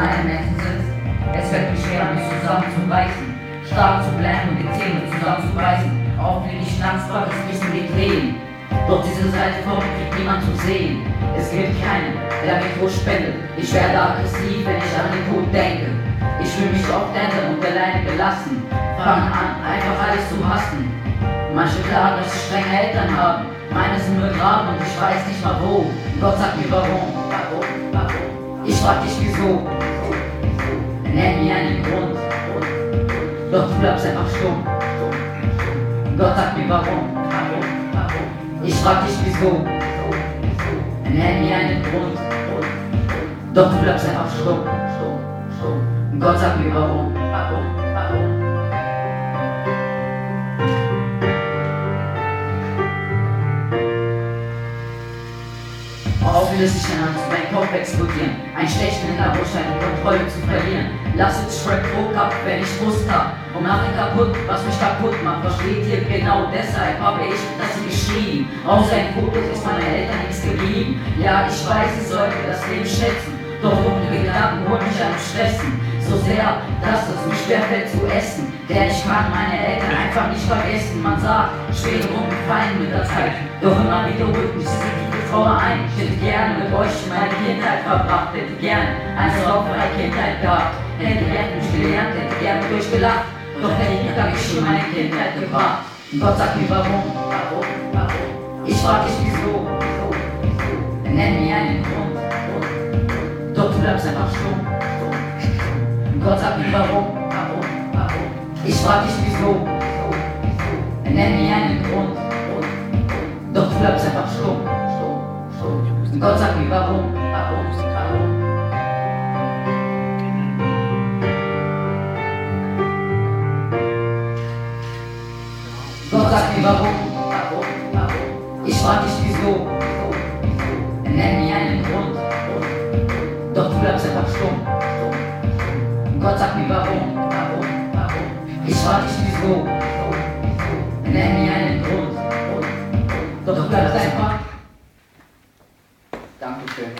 alleine Menschen sind. Es fällt mir schwer, mich zusammenzureißen, stark zu bleiben und die Zähne zusammenzubeißen. Oft liege ich nachts wach, es fließen die Tränen. Doch diese Seite von mir kriegt niemand zu sehen. Es gibt keinen, der mir Trost spendet. Ich werde aggressiv, wenn ich an den Tod denke. Ich fühle mich oft einsam und alleine gelassen. Fange an, einfach alles zu hassen. Manche klagen, dass sie strenge Eltern haben. Meine sind begraben und ich weiß nicht mal wo. Gott sagt mir warum. Ich frag dich wieso. Nenn mir einen Grund. Doch du bleibst einfach stumm. Gott sagt mir warum. Ich frag dich wieso. Nenn mir einen Grund. Doch du bleibst einfach stumm. Gott sagt mir warum. Oft löst sich an, mein Kopf explodieren. Ein Stechen in der Brust, die Kontrolle zu verlieren. Lass jetzt Shrek Druck ab, wenn ich Frust hab. Und mache kaputt, was mich kaputt macht. Versteht ihr? Genau deshalb habe ich das hier geschrieben. Außer ein Fotos ist meinen Eltern nichts geblieben. Ja, ich weiß, ich sollte das Leben schätzen. Doch dunkle Gedanken holen mich am Stressen. So sehr, dass es mir schwerfällt zu essen. Denn ich kann meine Eltern einfach nicht vergessen. Man sagt, schwere Wunden fallen mit der Zeit. Doch immer wieder holt mich diese Trauer ein. Ich hätte gerne mit euch meine Kindheit verbracht. Hätte gern eine sorgenfreie Kindheit gehabt. Hätte gern nicht gelernt, hätte gern mit euch gelacht. Doch hätte ich schon meine Kindheit gebracht. Und Gott sagt mir warum. Ich frag dich wieso. Nenn mir einen Grund. Doch du bleibst einfach stumm. Gott sagt mir warum. Ich frag dich wieso. Nenn mir einen Grund. Doch du bleibst einfach stumm. Gott sagt mir warum. Gott sagt mir warum. Ich frag dich wieso. Nenn mir einen Grund. Doch du bleibst einfach stumm. Gott sagt mir warum. Ich frag dich wieso. Nenn mir einen Grund. Doch du bleibst einfach. Dankeschön.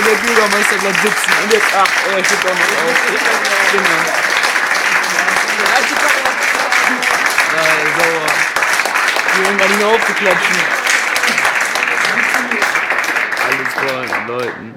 Der Bürgermeister bleibt sitzen und jetzt, ach, er steht auch noch auf. Genau. Ja, sauer. Die hören gar nicht mehr auf zu klatschen. Alles voll, Leuten.